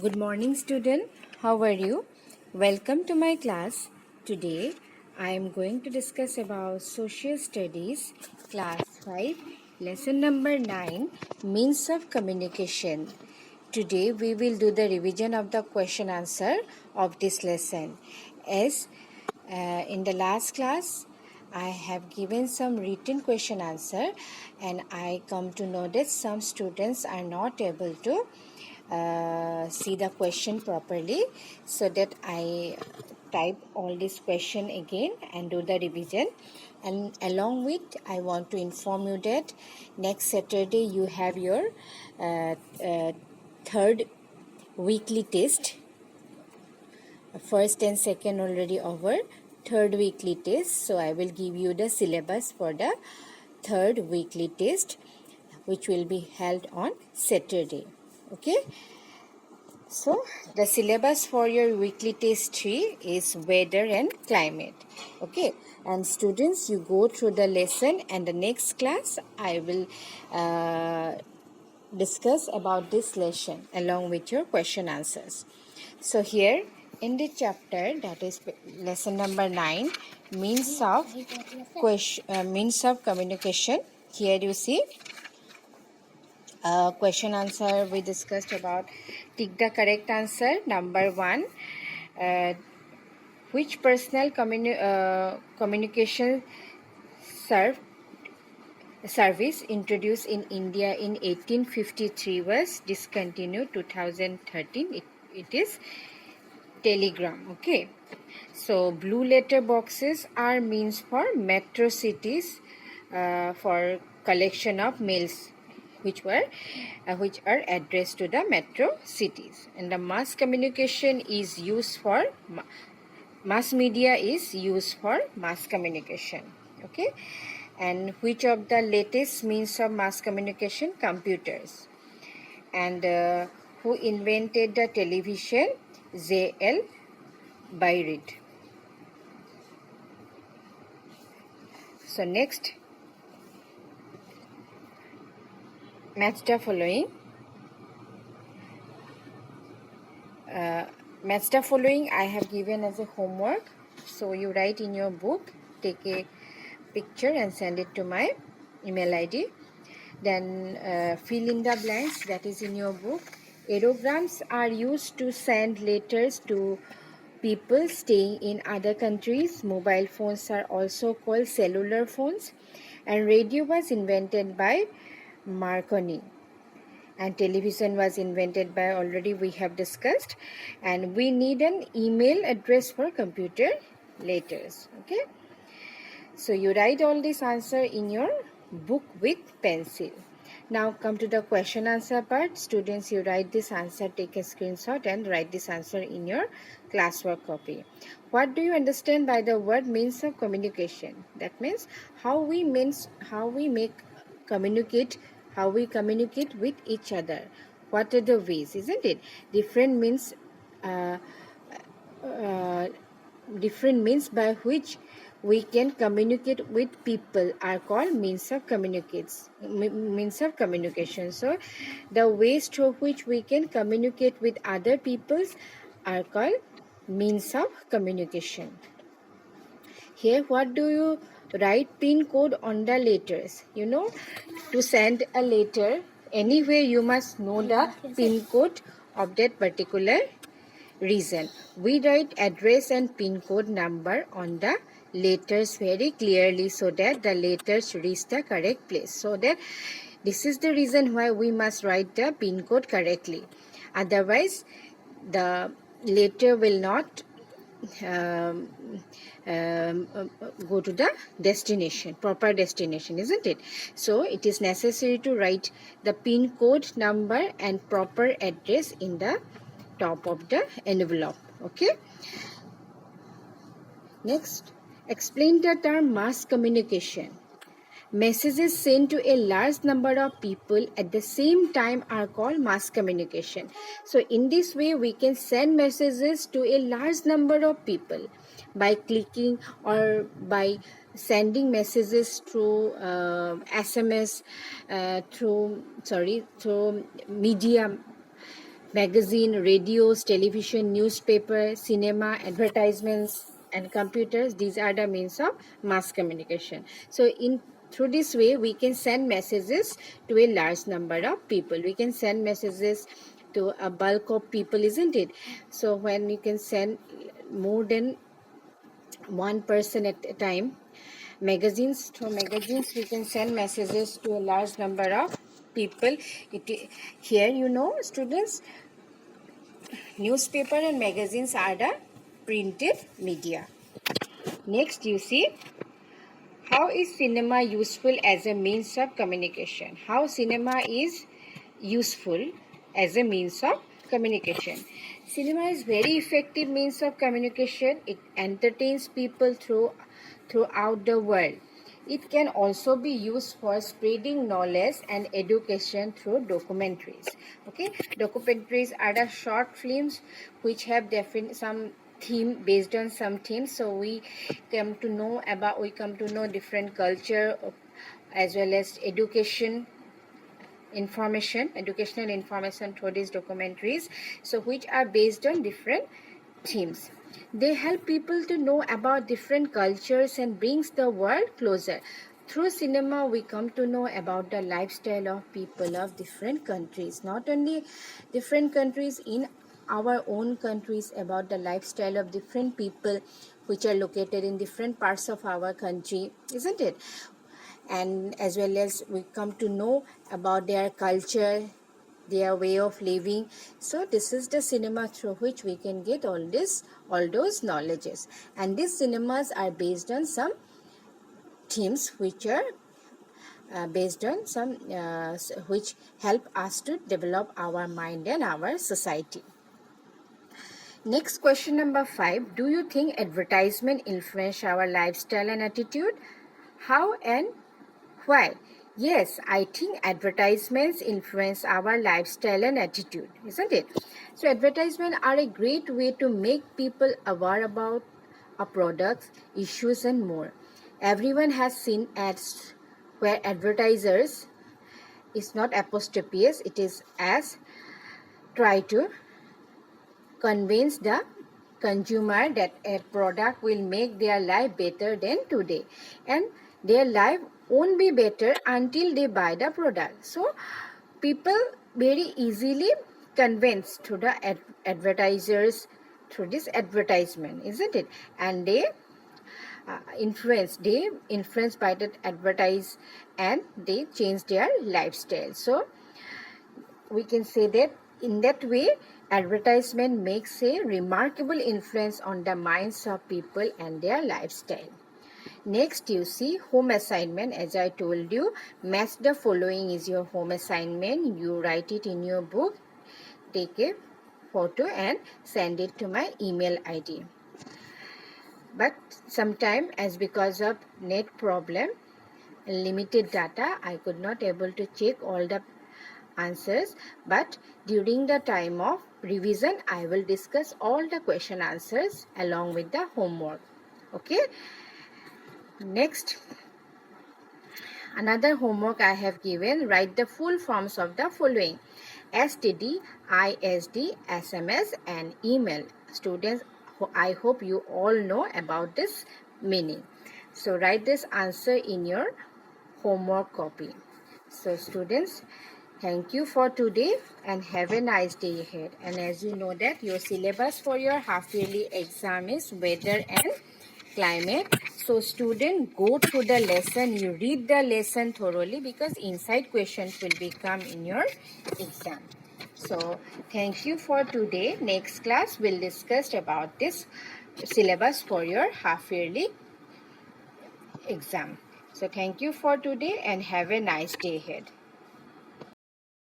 Good morning, student. How are you? Welcome to my class. Today, I am going to discuss about Social Studies, Class 5, Lesson number 9, Means of Communication. Today, we will do the revision of the question answer of this lesson. As in the last class, I have given some written question answer, and I come to know that some students are not able to see the question properly, so that I type all this question again and do the revision. And along with, I want to inform you that next Saturday you have your third weekly test. First and second already over, third weekly test. So I will give you the syllabus for the third weekly test, which will be held on Saturday. Okay. So the syllabus for your weekly test 3 is weather and climate. Okay. And students, you go through the lesson, and the next class I will discuss about this lesson along with your question answers. So here in the chapter, that is lesson number 9, means of communication. Here you see question answer. We discussed about tick the correct answer. Number 1, which personal communication service introduced in India in 1853 was discontinued 2013. It is telegram. Okay. So blue letter boxes are means for metro cities for collection of mails which are addressed to the metro cities. And the mass communication is used for mass media is used for mass communication. Okay. And which of the latest means of mass communication? Computers. And who invented the television? J.L. Baird. So next, match the following. Match the following I have given as a homework. So you write in your book, take a picture and send it to my email ID. Then fill in the blanks that is in your book. Aerograms are used to send letters to people staying in other countries. Mobile phones are also called cellular phones. And radio was invented by Marconi. And television was invented by, already we have discussed. And we need an email address for computer letters. Okay. So you write all this answer in your book with pencil. Now come to the question answer part. Students, you write this answer, take a screenshot and write this answer in your classwork copy. What do you understand by the word means of communication? That means how we communicate with each other. What are the ways, isn't it? Different means by which we can communicate with people are called means of communication. So the ways through which we can communicate with other peoples are called means of communication. Here, what do you write? PIN code on the letters. You know, to send a letter anywhere, you must know the PIN code of that particular region. We write address and PIN code number on the letters very clearly, so that the letters reach the correct place. So that this is the reason why we must write the PIN code correctly. Otherwise, the letter will not go to the destination, proper destination, isn't it? So it is necessary to write the PIN code number and proper address in the top of the envelope. Okay. Next, explain the term mass communication. Messages sent to a large number of people at the same time are called mass communication. So in this way, we can send messages to a large number of people by clicking or by sending messages through SMS, through media, magazine, radios, television, newspaper, cinema, advertisements, and computers. These are the means of mass communication. So through this way, we can send messages to a large number of people. We can send messages to a bulk of people, isn't it? So when you can send more than one person at a time, through magazines we can send messages to a large number of people. Here, you know, students, newspaper and magazines are the printed media. Next, you see, how is cinema useful as a means of communication? How cinema is useful as a means of communication? Cinema is very effective means of communication. It entertains people throughout the world. It can also be used for spreading knowledge and education through documentaries. Okay, documentaries are the short films which have some theme, based on some themes. So we come to know different culture as well as educational information through these documentaries, so which are based on different themes. They help people to know about different cultures and brings the world closer. Through cinema, we come to know about the lifestyle of people of different countries, not only different countries, in our own countries, about the lifestyle of different people which are located in different parts of our country, isn't it? And as well as we come to know about their culture, their way of living. So this is the cinema through which we can get all those knowledges. And these cinemas are based on some themes which are based on some which help us to develop our mind and our society. Next, question number 5. Do you think advertisement influence our lifestyle and attitude? How and why? Yes, I think advertisements influence our lifestyle and attitude, isn't it? So advertisements are a great way to make people aware about our products, issues, and more. Everyone has seen ads where advertisers is not apostrophes, it is as try to convince the consumer that a product will make their life better than today, and their life won't be better until they buy the product. So people very easily convinced through the advertisers through this advertisement, isn't it? And they influenced by that advertise, and they change their lifestyle. So we can say that in that way advertisement makes a remarkable influence on the minds of people and their lifestyle. Next, you see home assignment. As I told you, match the following is your home assignment. You write it in your book, take a photo and send it to my email ID. But sometime, as because of net problem, limited data, I could not able to check all the answers, but during the time of revision I will discuss all the question answers along with the homework. Okay. Next, another homework I have given. Write the full forms of the following: STD, ISD, SMS, and email. Students, I hope you all know about this meaning. So write this answer in your homework copy. So students, thank you for today and have a nice day ahead. And as you know that your syllabus for your half-yearly exam is weather and climate. So student, go through the lesson. You read the lesson thoroughly because inside questions will become in your exam. So thank you for today. Next class we'll discuss about this syllabus for your half-yearly exam. So thank you for today and have a nice day ahead.